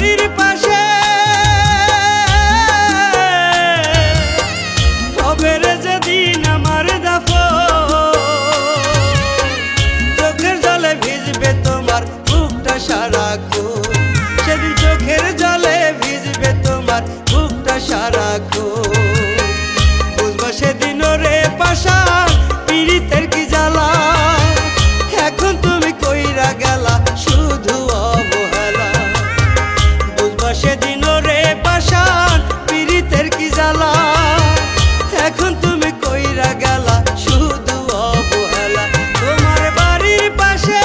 বাড়ির পাশে হবে রে যেদিন আমার দাফন, চোখের জলে ভিজবে তোমার বুকটা সারাক্ষণ, সেদিন চোখের জলে ভিজবে তোমার বুকটা সারাক্ষণ। বুঝবো সেদিন রে পাশান পীড়িতের কি জ্বালা, এখন তুমি কইরা গেলা শুধু অবহেলা। বুঝবো সেদিন রে পাশান পীড়িতের কি জ্বালা, এখন তুমি কইরা গেলা শুধু অবহেলা। তোমার বাড়ির পাশে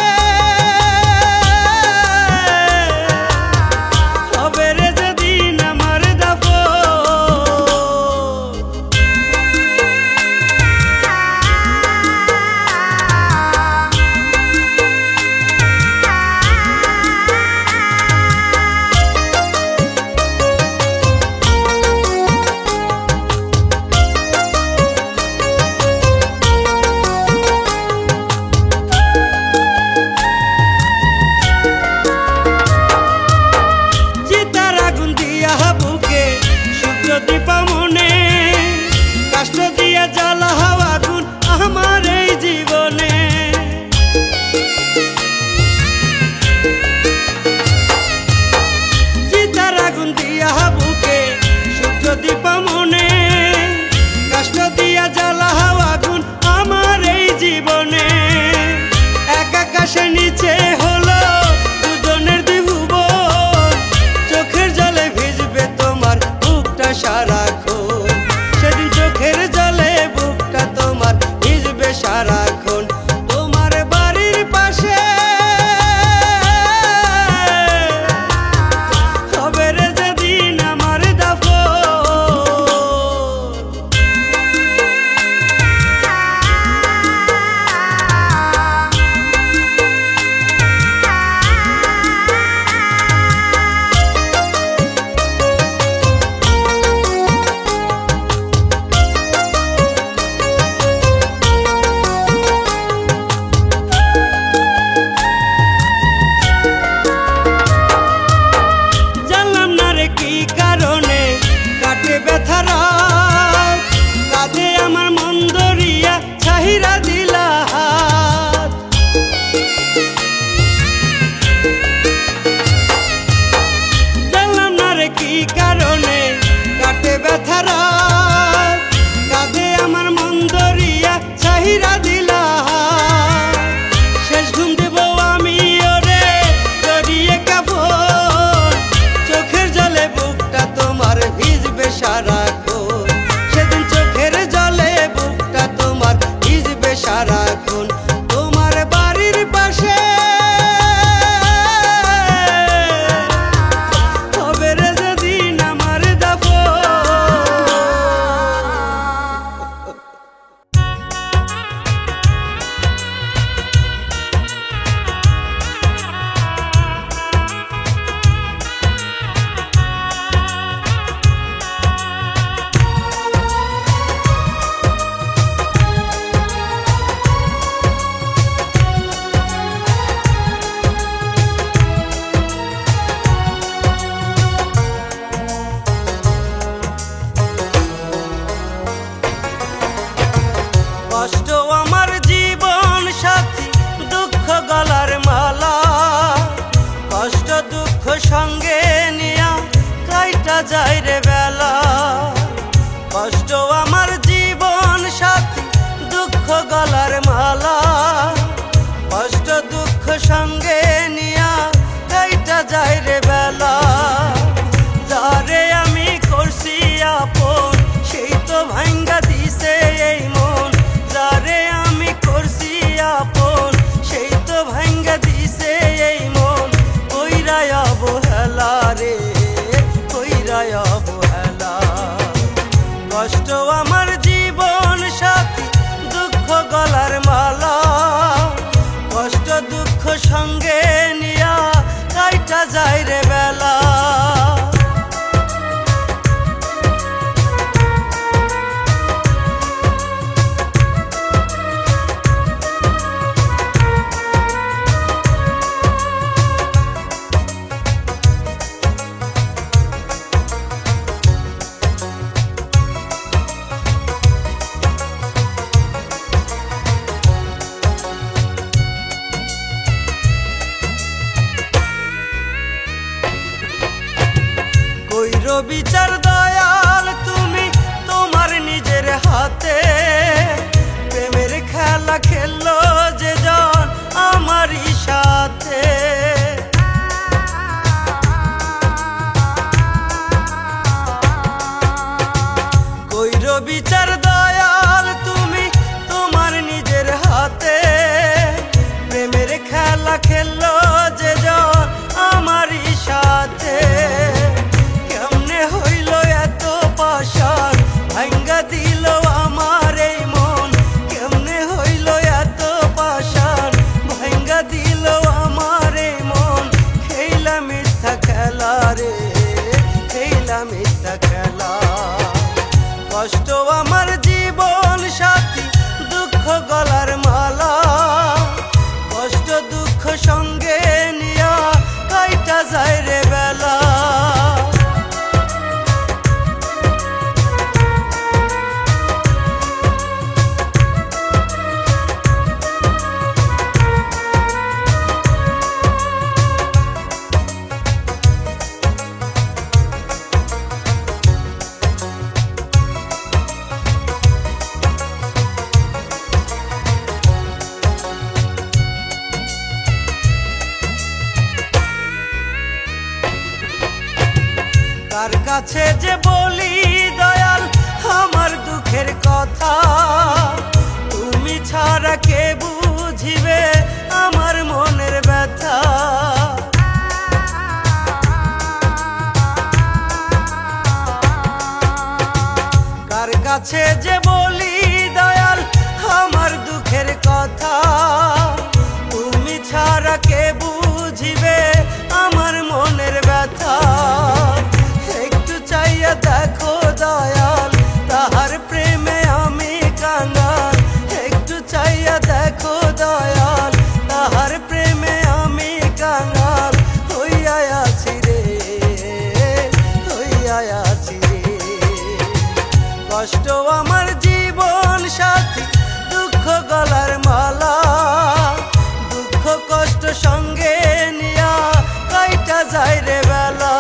হবে রে যেদিন আমার দাফন। চিতার আগুন দিয়া বুকে সুখ যদি পামনে, কষ্ট দিয়া জ্বালা হাওয়া আগুন আমার এই জীবনে। চিতার আগুন দিয়া বুকে সুখ যদি পামনে, কষ্ট দিয়া জ্বালা হাওয়া আগুন আমার এই জীবনে। এক আকাশের নিচে হলো দুজনের দুই ভুবন, চোখের জলে ভিজবে তোমার বুকটা সারাক্ষণ, সেদিন চোখের জলে বুকটা তোমার ভিজবে সারাক্ষণ। তোমার বাড়ির পাশে হবে রে যেদিন আমার দাফন। জানলাম না রে কি কারণে কাটে ব্যথা রাত, কাঁধে আমার মন ধরিয়া ছাহিরা দিলা হাত। জানলাম না রে কি কারণে কাটে ব্যথা রাত, কাঁধে আমার মন ধরিয়া ছাহিরা দিলা হাত। শেষ ঘুম দেব আমি ওরে জড়িয়ে কাপড়, চোখের জলে বুকটা তোমার ভিজবে সারাক্ষণ, সেদিন চোখের জলে বুকটা তোমার ভিজবে সারাক্ষণ। তোমার বাড়ির পাশে হবে রে যেদিন আমার দাফন। কষ্ট আমার জীবন সাথী, দুঃখ গলার মালা, কষ্ট দুঃখ সঙ্গে নিয়া কাইটা যায় রে বেলা। কষ্ট আমার জীবন সাথী, দুঃখ গলার মালা, কষ্ট দুঃখ সঙ্গে নিয়া কাইটা যায় রে বেলা। যারে আমি করছি আপন সেই তো ভাঙ্গা দিছে এই মন, যারে আমি করছি আপন সেই তো ভাঙ্গা দিছে এই মন। কইরা অবহেলা রে, কইরা অবহেলা। কষ্ট আমার জীবন সাথী, দুঃখ গলার মালা, কষ্ট দুঃখ সঙ্গে নিয়া কাইটা যায় রে বেলা। কইরো বিচার দয়াল তুমি তোমার নিজের হাতে, প্রেমের খেলা খেললো যে জন আমারই সাথে। কইরো বিচার দয়াল তুমি তোমার নিজের হাতে, প্রেমের খেলা খেললো যে জন আমারই সাথে। কেমনে হইল এত পাশান ভাঙ্গা দিল আমার এই মন, কেমনে হইল এত পাশান ভাঙ্গা দিল আমার এই মন। খেলা মিথ্যা খেলা রে, খেলা মিথ্যা খেলা। কষ্ট আমার জীবন সাথী, দুঃখ গলার মালা, কষ্ট দুঃখ সঙ্গে নিয়া কাইটা যায় রে বেলা। কার কাছে যে বলি দয়াল আমার দুঃখের কথা, তুমি ছাড়া কে বুঝিবে আমার মনের ব্যথা। কার কাছে যে বলি দয়াল আমার দুঃখের কথা, তুমি ছাড়া কে বুঝিবে আমার মনের ব্যথা। দেখো দয়াল তাহার প্রেমে আমি কাঙ্গাল, একটু চাইয়া দেখো দয়াল তাহার প্রেমে আমি কাঙ্গাল। হইয়া আছি রে, হইয়া আছি রে। কষ্ট আমার জীবন সাথী, দুঃখ গলার মালা, দুঃখ কষ্ট সঙ্গে নিয়া কাইটা যায় রে বেলা।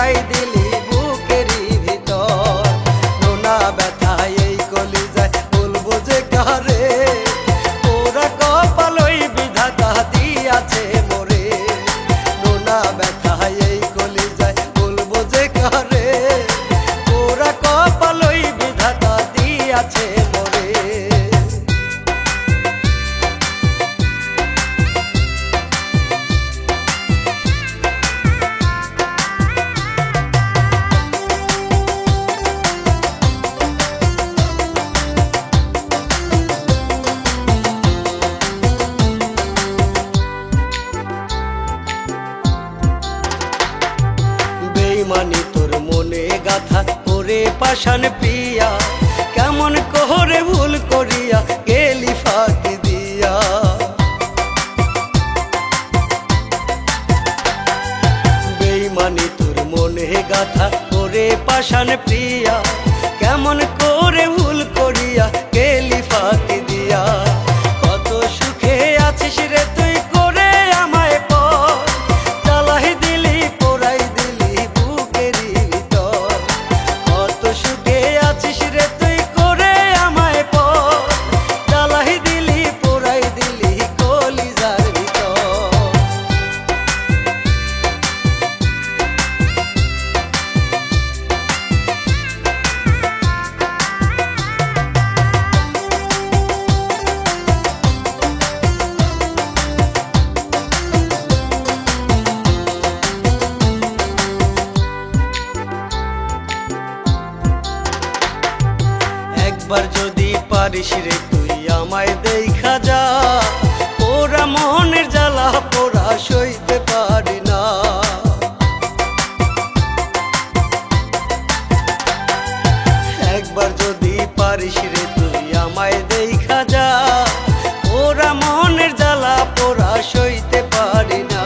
পোড়াই দিলি বুকেরই ভিতর। নোনা ব্যথায় এই কলিজায় বলবো যে কারে, পোড়া কপালই বিধাতা দিয়াছে মোরে। নোনা ব্যথায় এই কলিজায় বলবো যে কারে, পোড়া কপালই বিধাতা দিয়াছে মোরে। বেইমানি তোর মনে গাথা ওরে পাষাণ প্রিয়া, কেমন করে ভুল করিয়া গেলি ফাঁকি দিয়া। বেইমানি তোর মনে গাথা ওরে পাষাণ প্রিয়া, কেমন করে ভুল করিয়া গেলি ফাঁকি দিয়া। কত সুখে আছিস রে তুই করে আমায় পর, জ্বালাই দিলি পোড়াই দিলি বুকেরই ভিতর। কত সুখে আছিস রে তুই করে আমায় পর, জ্বালাই দিলি পোড়াই দিলি কলিজার ভিতর। একবার যদি পারিস রে তুই আমায় দেখা যা, পোড়া মনের জ্বালা পোড়া সইতে পারি না। একবার যদি পারিস রে তুই আমায় দেখা যা, পোড়া মনের জ্বালা পোড়া সইতে পারি না।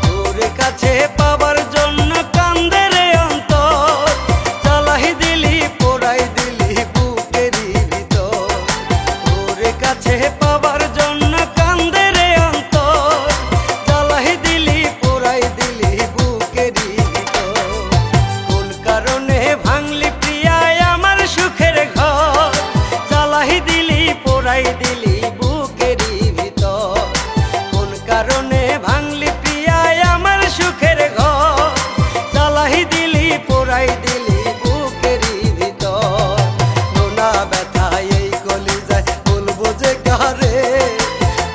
তোর কাছে পাবার জন্য কান্দে রে অন্তর, জ্বালাই দিলি পোড়াই দিলি বুকেরই ভিতর। তোর কাছে পাবার জন্য কান্দে রে অন্তর, জ্বালাই দিলি পোড়াই দিলি বুকেরই ভিতর। কোন কারণে ভাঙলি প্রিয়ায় আমার সুখের ঘর, জ্বালাই দিলি পোড়াই দিলি বুকেরই ভিতর। কোন কারণে ভাঙলি প্রিয়ায় আমার সুখের ঘর, জ্বালাই দিলি পোড়াই দিলি বুকেরই ভিতর। নোনা ব্যথায় এই কলিজায় বলবো যে কারে,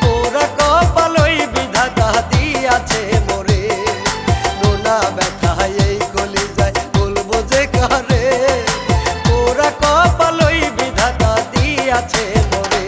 পোড়া কপালই বিধাতা দিয়াছে মোরে। নোনা ব্যথায় এই কলিজায় বলবো যে কারে, পোড়া কপালই বিধাতা দিয়াছে মোরে।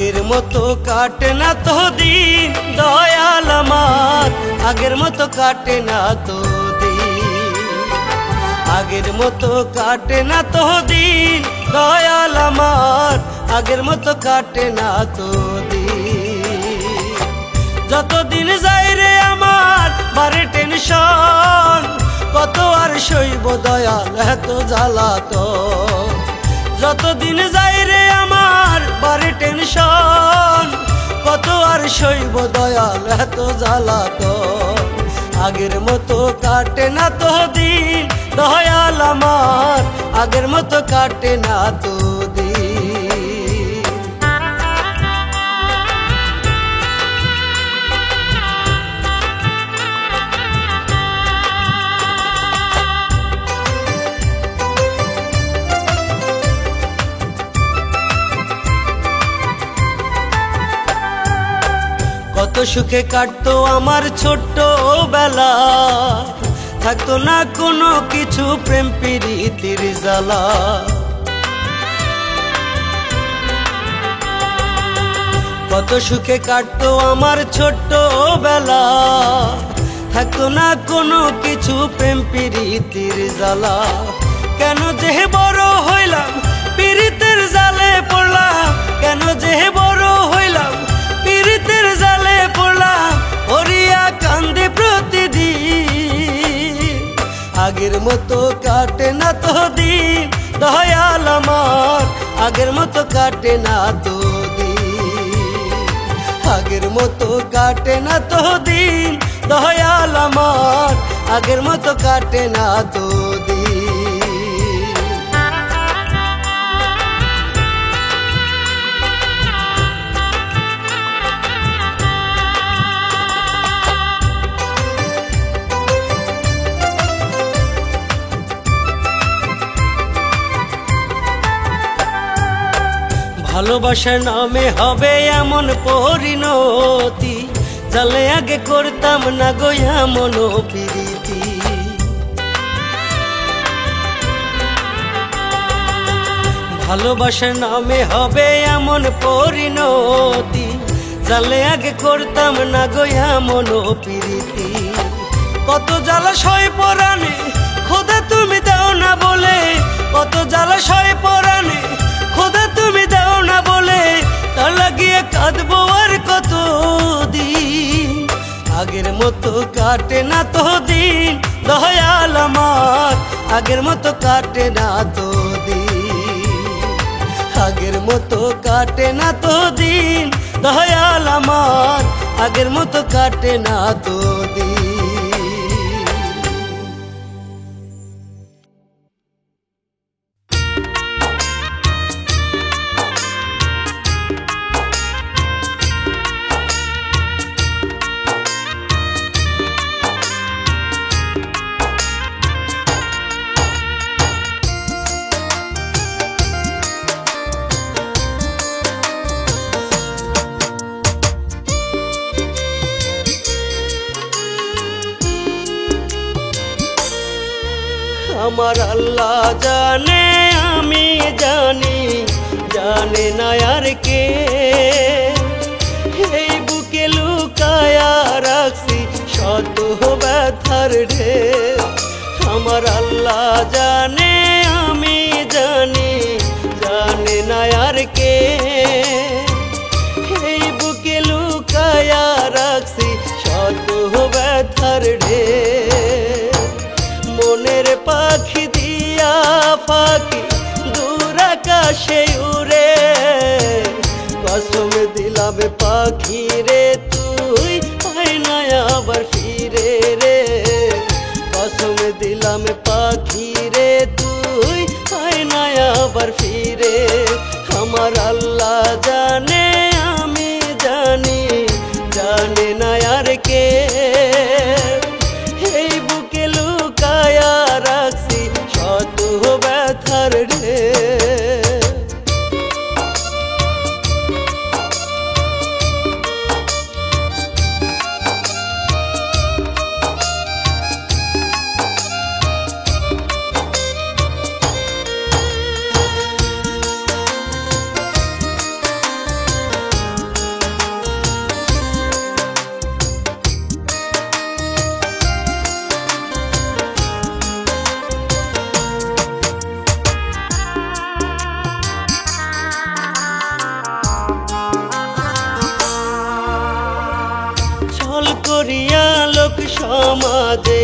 আগের মতো কাটে না তো দিন দয়াল আমার, আগের মতো কাটে না তো দিন, আগের মতো কাটে না তো দিন দয়াল আমার, আগের মতো কাটে না তো দিন। যতদিন যাই রে আমার বাড়ে টেনশন, কত আর সইব দয়াল এত জ্বালাতন। যতদিন যাই রে আমার বাড়ে টেনশন, কত আর সইব দয়াল এত জ্বালাতন। আগের মতো কাটে না তো দিন দয়াল আমার, আগের মতো কাটে না তো দিন। কত সুখে কাটতো আমার ছোট্ট বেলা, থাকতো না কোনো কিছু প্রেম প্রীতির জ্বালা। কত সুখে কাটতো আমার ছোট্ট বেলা, থাকতো না কোনো কিছু প্রেম প্রীতির জ্বালা। কেন যে বড় হইলাম পীড়িতের জালে পড়লাম, কেন যে বড় হইলাম পীড়িতের জালে পড়লাম, ওরিয়া কান্দে প্রতিদিন। আগের মতো কাটে না তো দিন দয়াল আমার, আগের মতো কাটে না তো দিন, আগের মতো কাটে না তো দিন দয়াল আমার, আগের মতো কাটে না তো দিন। ভালোবাসার নামে হবে এমন পরিণতি, জানলে আগে করতাম না গো এমন প্রীতি। ভালোবাসার নামে হবে এমন পরিণতি, জানলে আগে করতাম না গো এমন প্রীতি। কত জ্বালা সয় পরাণে খোদা তুমি দাও না বলে, কত জ্বালা সয় পরাণে খোদা তুমি দাও না বলে, তার লাগিয়ে কাঁদবো আর কত দিন। আগের মতো কাটে না তো দিন দয়াল আমার, আগের মতো কাটে না তো দিন, আগের মতো কাটে না তো দিন দয়াল আমার, আগের মতো কাটে না তো দিন। আমার আল্লাহ জানে আমি জানি, জানে না আর কে, এই বুকে লুকায়া রাখছি শত ব্যথার ঢের। আমার আল্লাহ জানে আমি জানি, জানে না আর কে, এই বুকে লুকায়া রাখছি শত ব্যথার ঢের। মনের পাখি দিয়া ফাঁকি দূর আকাশে উড়ে, কসম দিলাম পাখি রে তুই পাই না আবার ফিরে রে, কসম দিলাম পাখি রে তুই পাই না আবার ফিরে। আমার আল্লাহ জানে আমি জানি, জানে না আর কে, এই বুকে লুকায়া রাখছি শত ব্যথার ঢের। সমাজে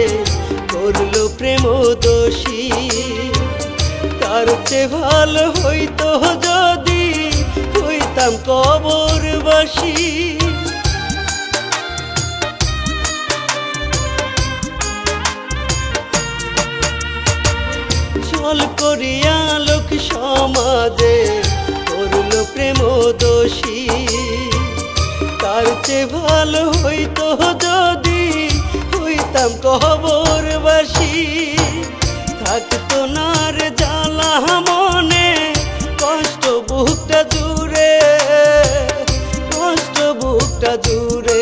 করলো প্রেম দোষী, তার চেয়ে ভালো হইতো যদি হইতাম কবরবাসী। ছল করিয়া লোক সমাজে করলো প্রেম দোষী, তার চেয়ে ভালো হইতো যদি হইতাম কবরবাসী। থাকতো না রে জ্বালা মনে, কষ্ট বুকটা জুড়ে, কষ্ট বুকটা জুড়ে।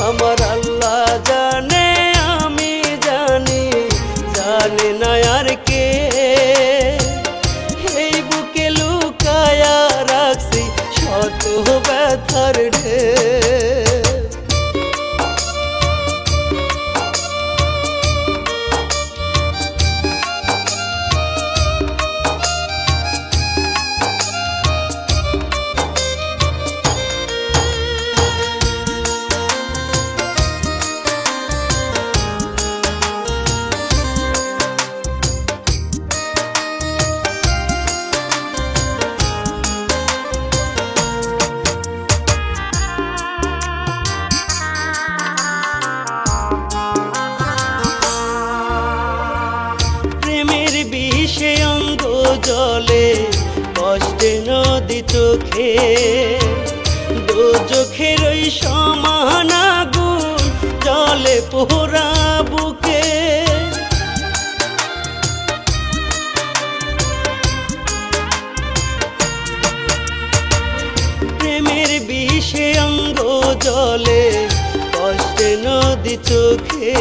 আমার আল্লাহ জানে আমি জানি, জানে না আর কে। এই বুকে লুকায়া রাখছি শত ব্যথার ঢেউ। বিষে অঙ্গ জলে, কষ্টে নদী চোখে, দোজখের ওই সমান আগুন জলে পোড়া বুকে। প্রেমের বিষে অঙ্গ জলে, কষ্টে নদী চোখে,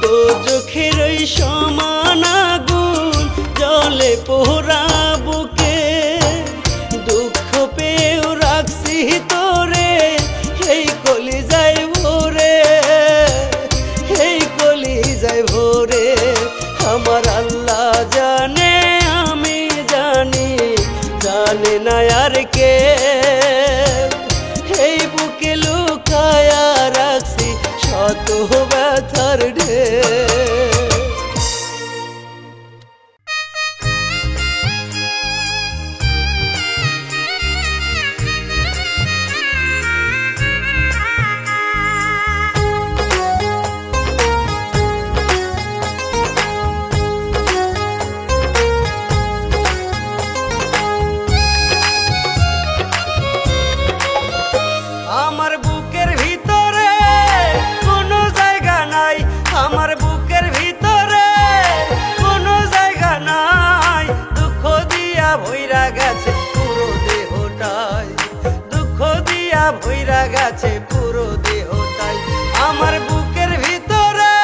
দোজখের ওই সমান আগুন জলে পোড়া বুকে। দুঃখ পেয়েও রাখছি তোরে এই কলিজায় ভরে, এই কলিজায় ভরে। আমার আল্লাহ জানে আমি জানি, জানে না আর কে। এই বুকে লুকায়া রাখছি শত ব্যথার ঢেউ। আমার বুকের ভিতরে কোনো জায়গা নাই, আমার বুকের ভিতরে কোনো জায়গা নাই। দুঃখ দিয়া ভইরা গেছে পুরো দেহটাই, দুঃখ দিয়া ভইরা গেছে পুরো দেহটাই। আমার বুকের ভিতরে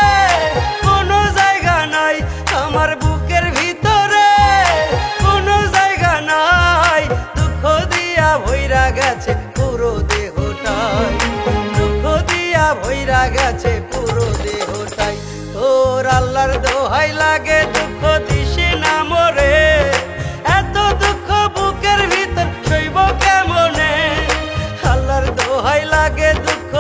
কোনো জায়গা নাই, আমার বুকের ভিতরে কোনো জায়গা নাই। দুঃখ দিয়া ভইরা গেছে পুরো দেহটাই, দুঃখ দিয়া ভইরা গেছে পুরো দেহটাই। তোর আল্লাহর দোহাই লাগে দুঃখ দিশে না মরে, এত দুঃখ বুকের ভিতর সইব কেমনে। আল্লাহর দোহাই লাগে দুঃখ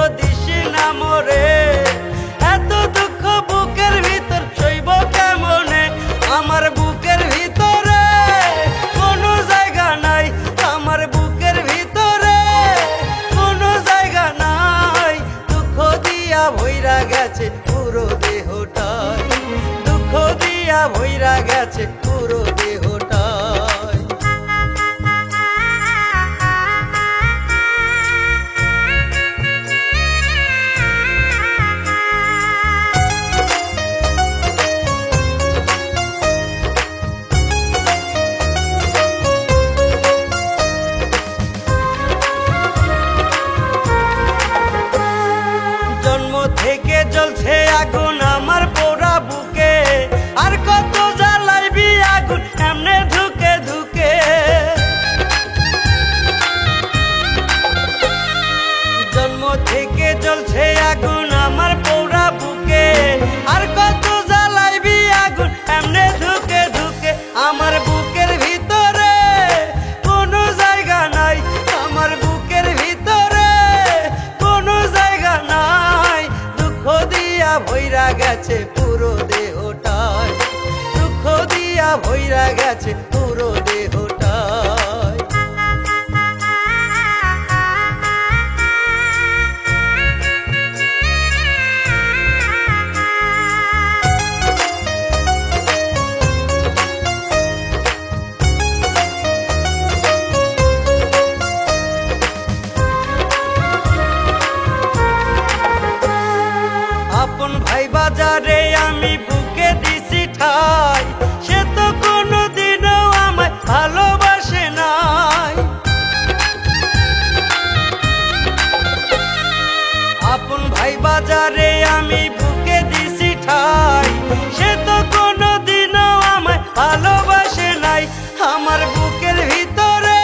আমার বুকের ভিতরে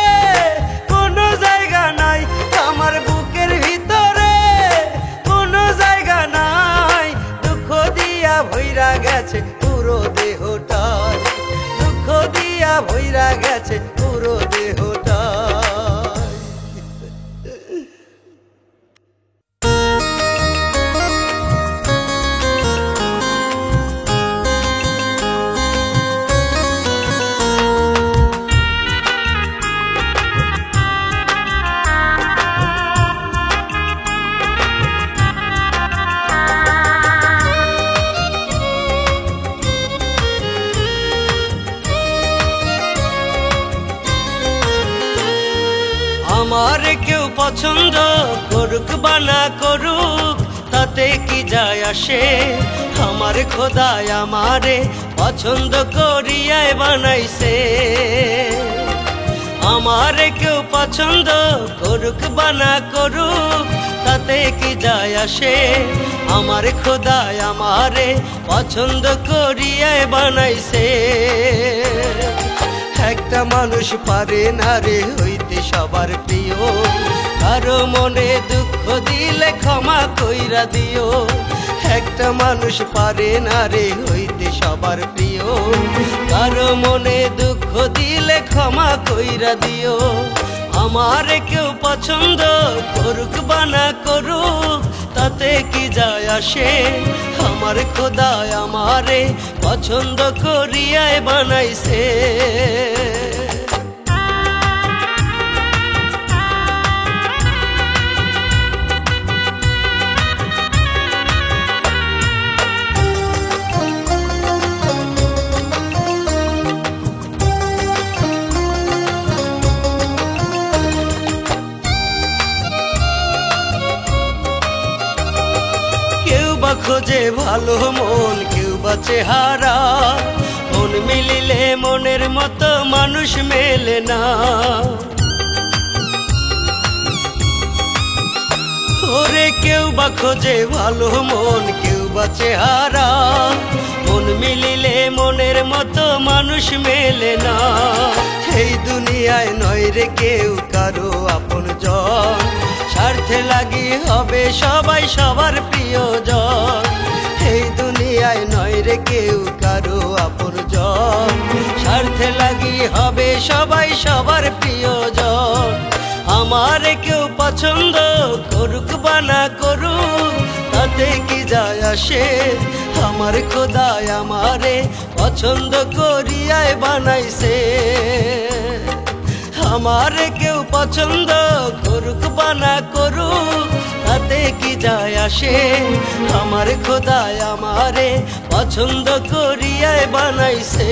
কোনো জায়গা নাই, আমার বুকের ভিতরে কোনো জায়গা নাই। দুঃখ দিয়া ভইরা গেছে পুরো দেহটাই, দুঃখ দিয়া ভইরা গেছে পুরো দেহটাই। আমার কেউ পছন্দ করুক বা না করুক তাতে কি যায় আসে, আমার খোদায় আমারে পছন্দ করিয়ায় বানাইছে। আমার কেউ পছন্দ করুক বা না করুক তাতে কি যায় আসে, আমার খোদায় আমারে পছন্দ করিয়ায় বানাইছে। একটা মানুষ পারে না রে হইতে সবার প্রিয়, কারো মনে দুঃখ দিলে ক্ষমা কইরা দিও। একটা মানুষ পারে না রে হইতে সবার প্রিয়, কারো মনে দুঃখ দিলে ক্ষমা কইরা দিও। আমার কেউ পছন্দ করুক বা না করুক তাতে কি যায় আসে, আমার খোদায় আমারে পছন্দ করিয়ায় বানাইছে। খোঁজে ভালো মন, কেউ বা চেহারা, মন মিলিলে মনের মতো মানুষ মেলে না। ওরে কেউ বা খোঁজে ভালো মন, কেউ বা চেহারা, মন মিলিলে মনের মতো মানুষ মেলে না। এই দুনিয়ায় নয় রে কেউ কারো আপনজন, স্বার্থে লাগি হবে সবাই সবার প্রিয়জন। এই দুনিয়ায় নয় রে কেউ কারো আপনজন, স্বার্থে লাগি হবে সবাই সবার প্রিয়জন। আমার কেউ পছন্দ করুক বা না করুক তাতে কি যায় আসে, আমার খোদায় আমারে পছন্দ করিয়ায় বানাইছে। আমার কেউ পছন্দ করুক বা না করুক তাতে কি যায় আসে, আমার খোদায় আমারে পছন্দ করিয়ায় বানাইছে।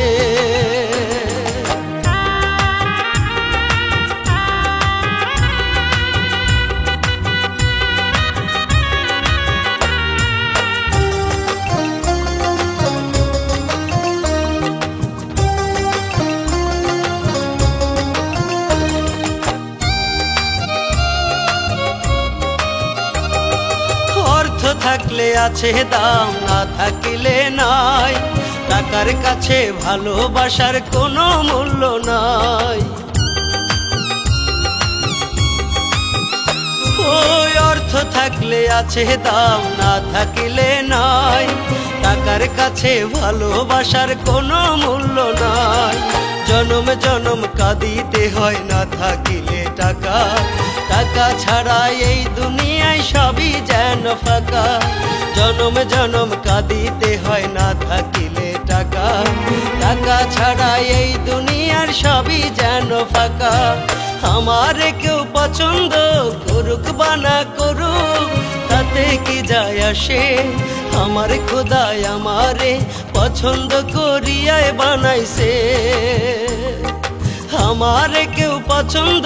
থাকলে আছে দাম, না থাকিলে নাই। টাকার কাছে ভালোবাসার কোনো মূল্য নাই। ওই অর্থ থাকলে আছে দাম, না থাকিলে নাই। টাকার কাছে ভালোবাসার কোনো মূল্য নাই। জনম জনম কাঁদিতে হয় না থাকিলে টাকা, টাকা ছাড়া এই দুনিয়ায় সবই যেন ফাঁকা। জনম জনম কাঁদিতে হয় না থাকিলে টাকা, টাকা ছাড়া এই দুনিয়ার সবই যেন ফাঁকা। আমার কেউ পছন্দ করুক বা না করুক তাতে কি যায় আসে, আমার খোদায় আমারে পছন্দ করিয়ায় বানাইছে। আমার কেউ পছন্দ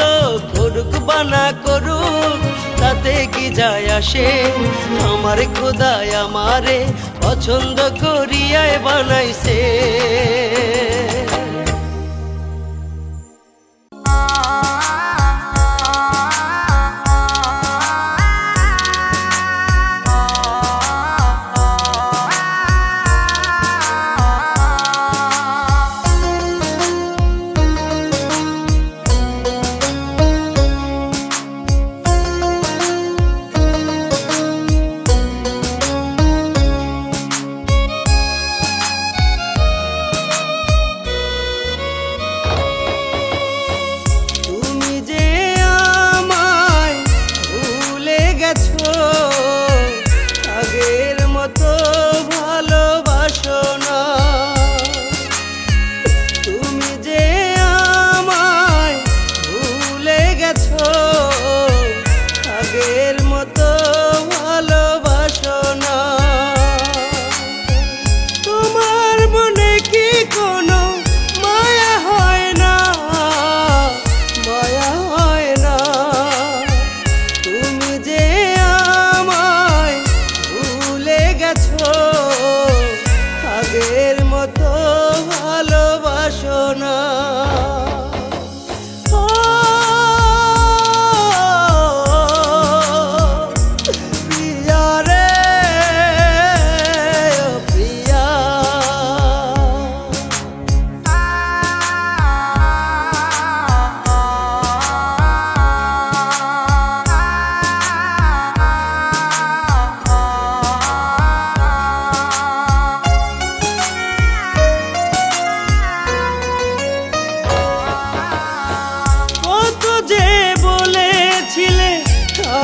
করুক বা না করুক তাতে কি যায় আসে, আমার খোদায় আমারে পছন্দ করিয়ায় বানাইছে।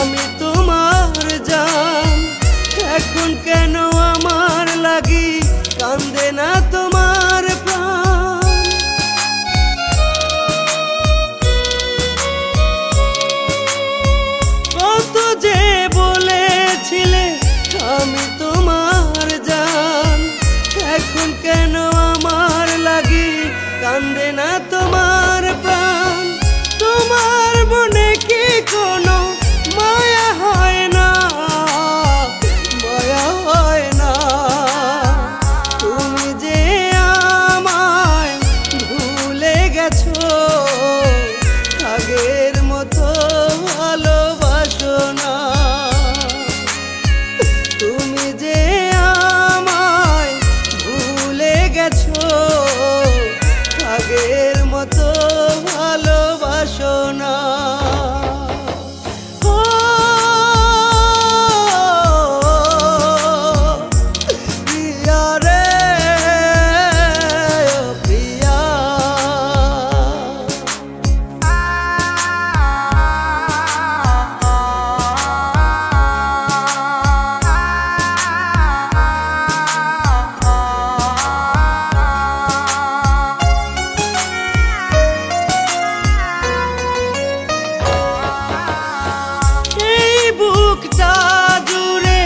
আমি তোমার জান, এখন কেন আমার লাগি কান্দে না তোমার প্রাণ? কত যে বলেছিলে আমি তোমার জান, এখন কেন আমার লাগি কান্দে না তোমার প্রাণ? তোমার মনে কি কোনো মায়া হয় না, মায়া হয় না? তুমি যে আমায় ভুলে গেছো, আগের মতো ভালোবাসো না। তুমি যে আমায় ভুলে গেছো, আগের মতো ভালোবাসো না। প্রিয়া রে প্রিয়া, এই বুকটা জুড়ে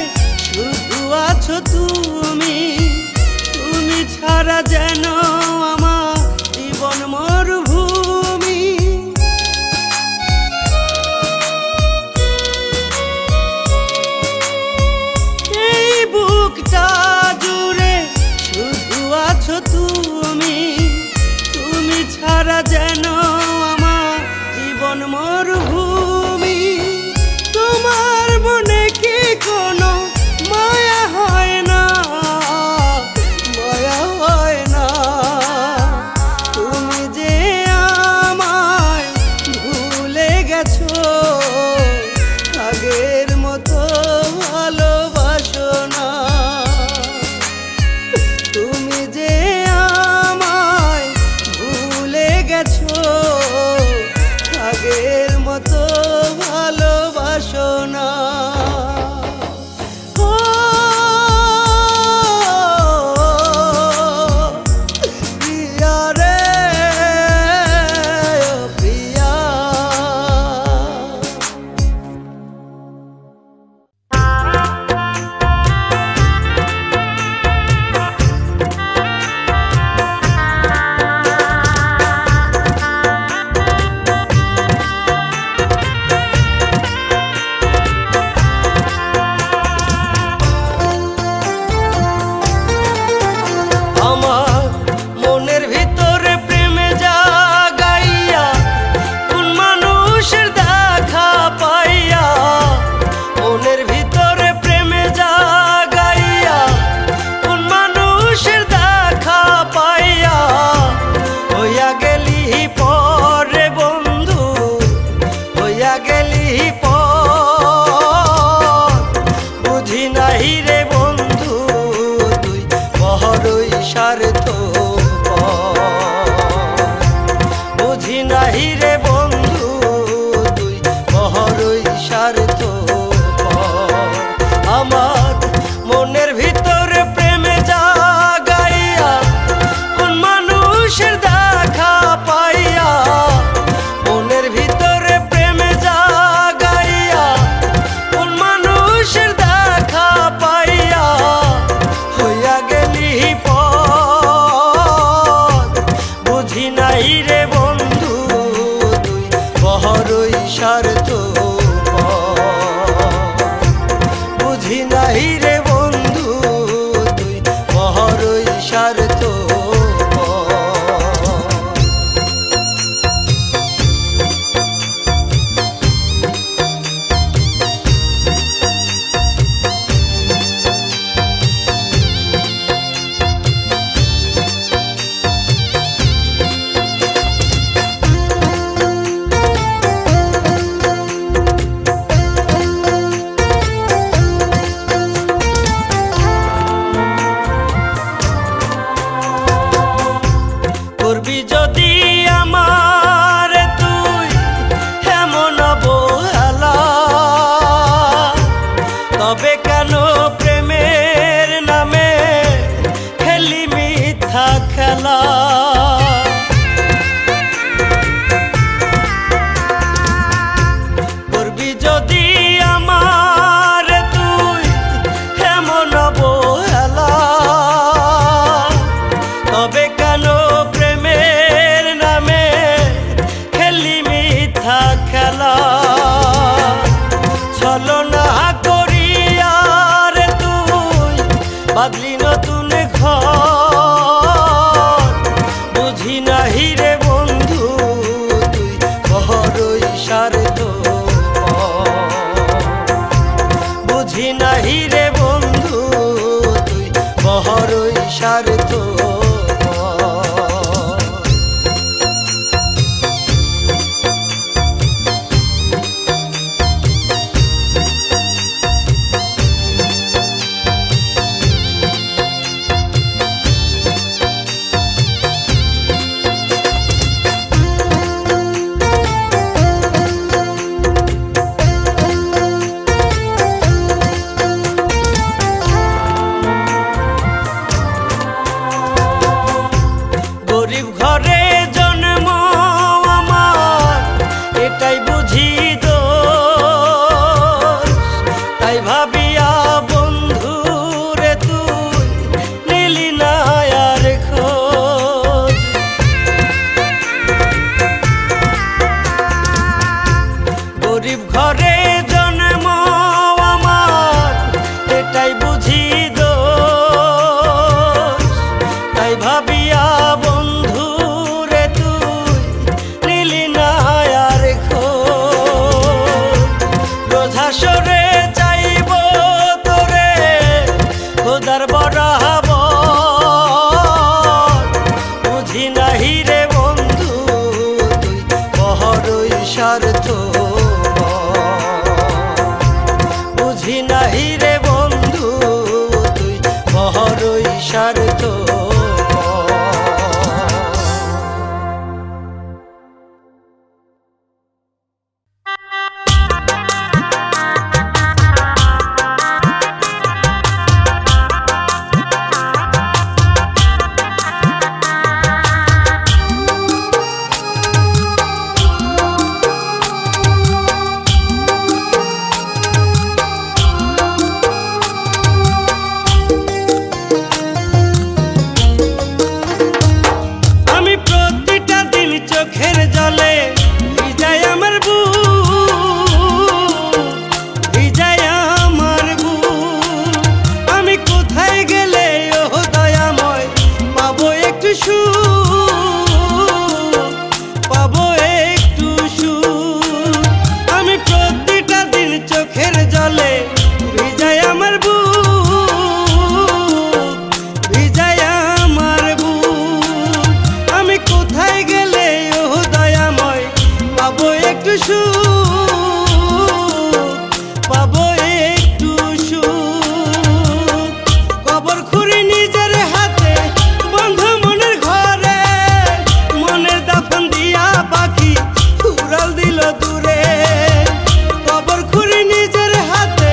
শুধু আছো তুমি, তুমি ছাড়া যেন আমার জীবন মরুভূমি। এই বুকটা জুড়ে শুধু আছো তুমি, তুমি ছাড়া যেন আমার জীবন মরুভূমি। তোমার মনে কি কোনো মায়া হয় না, মায়া হয় না? তুমি যে আমায় ভুলে গেছো, আগের মতো ভালোবাসো না। তুমি যে আমায় ভুলে গেছো, আগের মতো ভালোবাসো না। ও প্রিয়া রে প্রিয়া। আমার মনের ভিতরে প্রেমে জাগাইয়া, কোন মানুষের দেখা পাইয়া, মনের ভিতরে প্রেমে জাগাইয়া, কোন মানুষের দেখা পাইয়া, হইয়া গেলি পরে বন্ধু, হইয়া গেলি পর, বুঝি নাই রে বন্ধু তুই বড়ই স্বার্থপর। বুঝি নাই রে বন্ধু তুই বড়ই স্বার্থপর। আমার মনের ভিতরে প্রেমে জাগাইয়া, কোন মানুষের দেখা পাইয়া, মনের ভিতরে প্রেমে জাগাইয়া, কোন মানুষের দেখা পাইয়া, হইয়া গেলি পর, বুঝি নাই রে বন্ধু তুই বড়ই স্বার্থপর। বুঝি নাই রে বন্ধু তুই বড়ই স্বার্থপর। স্বার্থ বুঝি নাহি রে বন্ধু তুই বড়ই স্বার্থ। চোখের জলে ভিজায় আমার বুক, ভিজায় আমার বুক। আমি কোথায় গেলে ও দয়াময় পাবো একটু সুখ, পাবো একটু সুখ। আমি প্রতিটা দিন চোখের জলে ভিজায় আমার বুক, ভিজায় আমার বুক। আমি কোথায় গেলে পাবো একটু সুখ, পাবো একটু সুখ। কবর খুঁড়ি নিজের হাতে বন্ধ মনের ঘরে, মনের দাফন দিয়া পাখি উড়াল দিল দূরে। কবর খুঁড়ি নিজের হাতে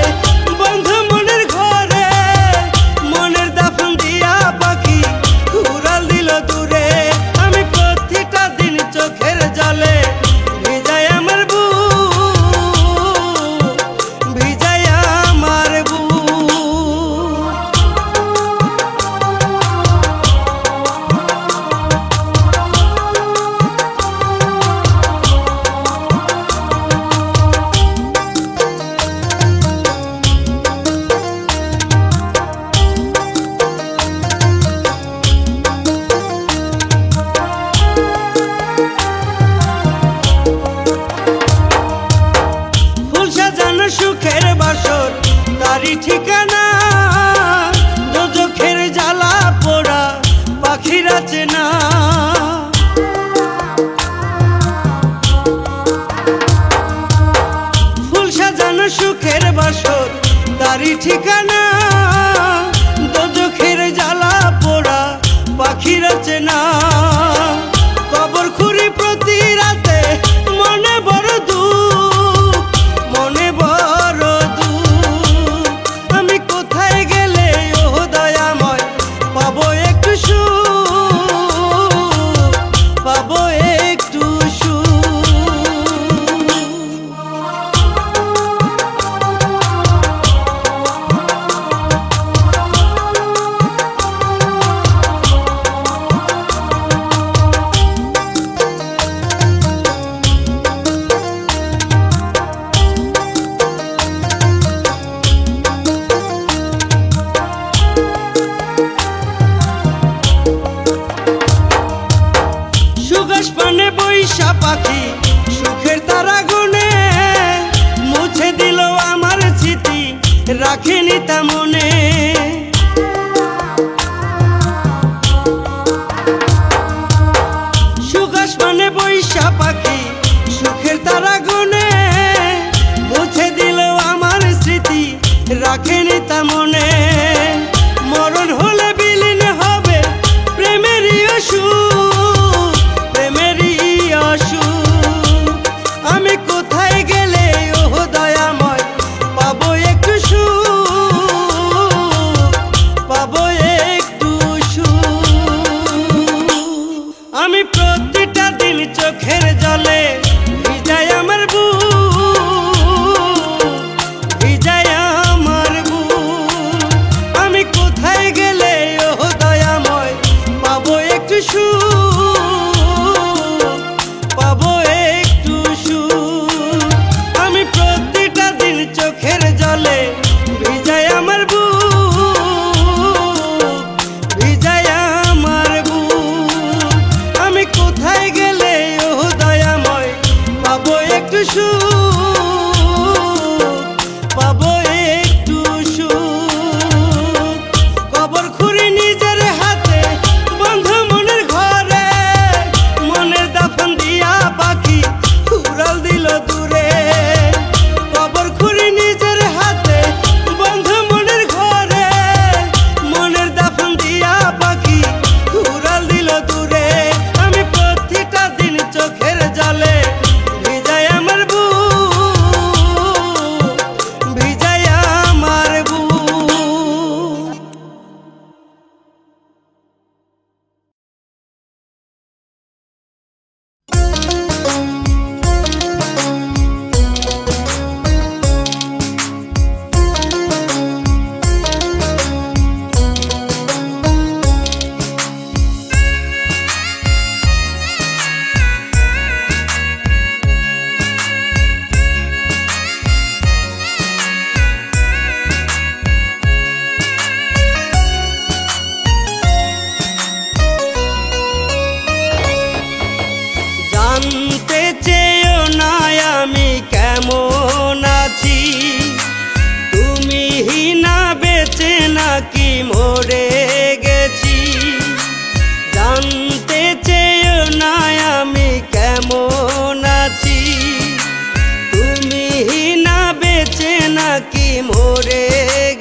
বন্ধ মনের ঘরে, মনের দাফন দিয়া পাখি উড়াল দিল দূরে। আমি প্রতিটা দিন চোখের জলে ভিজায় আমার বুক, ভিজায় আমার বুক। সুখের বাসর তারি ঠিকানা, দোজখের জ্বালা পোড়া পাখিরা চেনা। ফুল সাজানো সুখের বাসর তারি ঠিকানা, দোজখের জ্বালা পোড়া পাখিরা চেনা। কবর খুঁড়ি প্রতি রাতে মনে বড় দুঃখ, মনে বড় দুঃখ। আমি কোথায় গেলে ও দয়াময় পাবো একটু সুখ, পাবো একটু সুখ। সুগাস পানে বৈশা পাখি সুখের তারা গুনে, মুছে দিল আমার স্মৃতি রাখেনি তা মনে। সুগাস পানে বৈশা পাখি সুখের তারা গুনে, মুছে দিল আমার স্মৃতি রাখেনি তা মনে। মরণ হলে বিলীন হবে প্রেমেরই অসুখ, প্রেমেরই অসুখ। আমি কোথায় গেলে ও দয়াময় পাবো একটু সুখ, পাবো একটু সুখ। আমি প্রতিটা দিন চোখের জলে ভিজায় আমার বুক, ভিজায় আমার বুক। আমি কোথায় গেলে ও দয়াময় পাবো একটু সুখ, পাবো একটু সুখ। আমি প্রতিটা দিন চোখের জলে ভিজায় আমার বুক, ভিজায় আমার বুক। আমি কোথায় গেলে ও দয়াময় জানতে চেয়েও না আমি কেমন আছি, তুমি না বেঁচে নাকি মরে গেছি। জানতে চেয়েও না আমি কেমন আছি, তুমি না বেঁচে নাকি মরে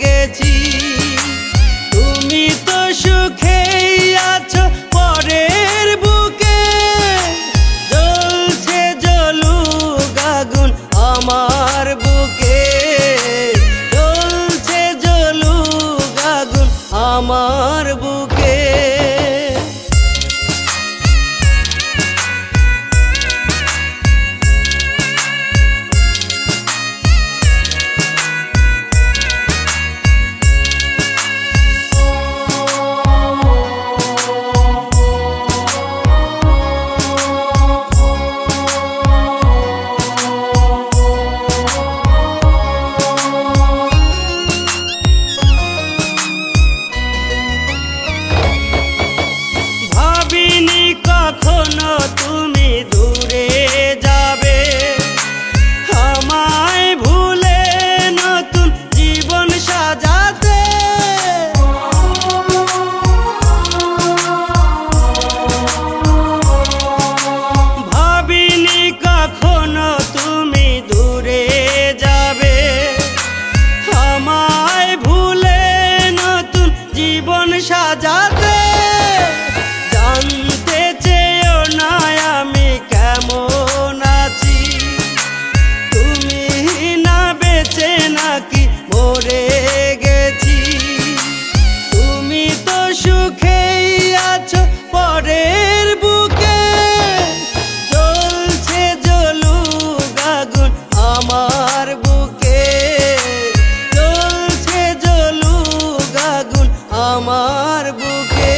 গেছি। তুমি তো সুখেই আছো পরের বুকে, জ্বলছে জ্বলুক আগুন আমার বুকে, জ্বলছে জ্বলুক আগুন আমার বুকে। কখনো তুমি দূরে যাবে, আমায় ভুলে নতুন জীবন সাজাতে। ভাবিনি কখনো তুমি দূরে যাবে, আমায় ভুলে নতুন জীবন সাজাতে। জানতে চেয়েও না আমি কেমন আছি, তুমি না বেঁচে নাকি মরে গেছি। তুমি তো সুখেই আছো পরের বুকে, জ্বলছে জ্বলুক আগুন আমার বুকে, জ্বলছে জ্বলুক আগুন আমার বুকে।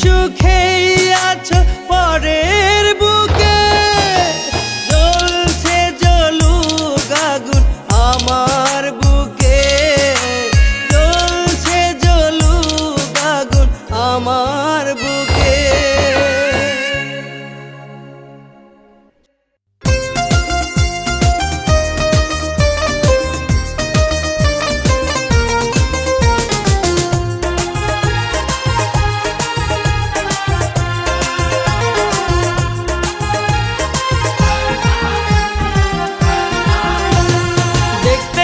সুখেই আছো পরের বুকে, জ্বলছে জ্বলুক আগুন আমার বুকে, জ্বলছে জ্বলুক আগুন আমার বুকে। দেখতে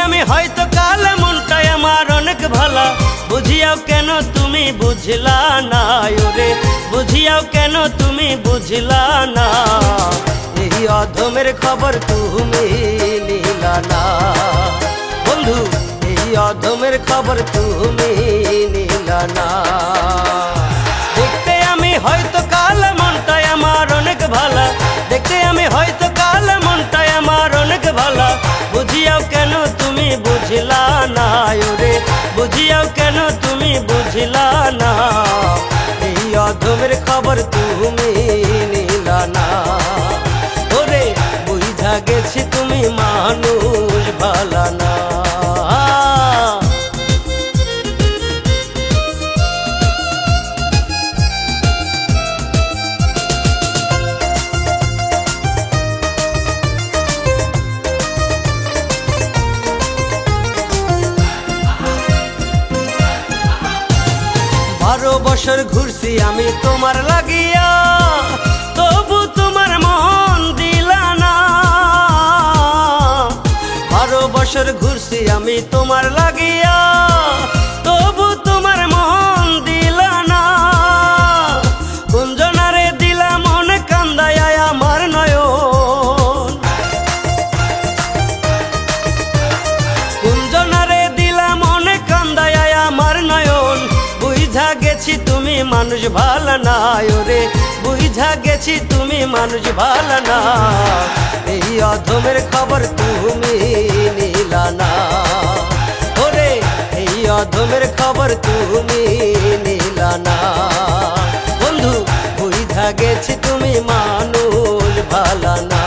আমি হয়তো কাল মনটাই আমার অনেক ভালা, বুঝিয়াও কেন তুমি বুঝলা না ওরে, বুঝিয়াও কেন তুমি বুঝলা না। এই অধমের খবর তুমি নিলা না বন্ধু, এই অধমের খবর তুমি নিলা না। দেখতে আমি হয়তো কাল মনটাই আমার অনেক ভালা, দেখতে আমি হয়তো কাল মনটাই আমার অনেক ভালা, বুঝিয়াও কেন তুমি বুঝলা না ওরে, বুঝিয়াও কেন তুমি বুঝলা না। এই অধমের খবর তুমি নিলা না ওরে, বুঝা গেছি তুমি মানুষ ভালা না। বছর ঘুরছি আমি তোমার লাগিয়া, তবু তোমার মন দিলা না। 12 বছর ঘুরছি আমি তোমার লাগিয়া, তবু তোমার মন দিলা না। কুঞ্জনারে দিলা মন কান্দায় আমার নয়ন, কুঞ্জনারে দিলা মন কান্দায় আমার নয়ন। বুঝা গেছি তুমি মানুষ ভালো না, ওরে বুঝা গেছি তুমি মানুষ ভালো না। এই অধমের খবর তুমি নিলা না, ওরে এই অধমের খবর তুমি নিলা না। বন্ধু বুঝা গেছি তুমি মানুষ ভালো না,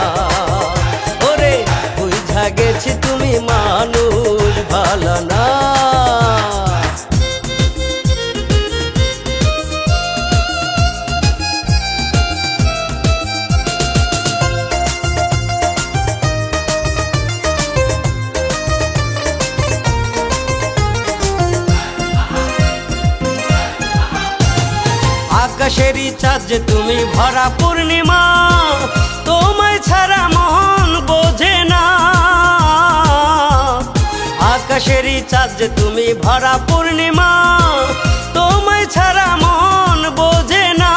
ওরে বুঝা গেছি তুমি মানুষ ভালো না। আকাশেরই চাঁদ যে তুমি ভরা পূর্ণিমা, তোমায় ছাড়া মন বোঝে না। আকাশেরই চাঁদ যে তুমি ভরা পূর্ণিমা, তোমায় ছাড়া মন বোঝে না।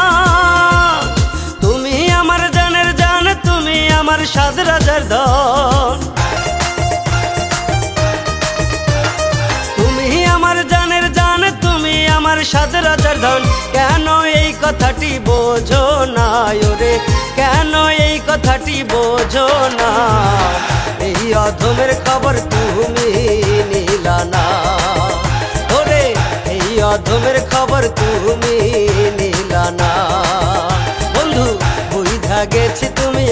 তুমি আমার জানের জান, তুমি আমার সাত রাজার ধন, তুমি আমার জানের জান, তুমি আমার সাত রাজার ধন। কেন এই কথাটি বোঝো না, ওরে কেন এই কথাটি বোঝো না। এই অধমের খবর তুমি নিলা না, ওরে এই অধমের খবর তুমি নিলা না। বন্ধু বুঝা গেছি তুমি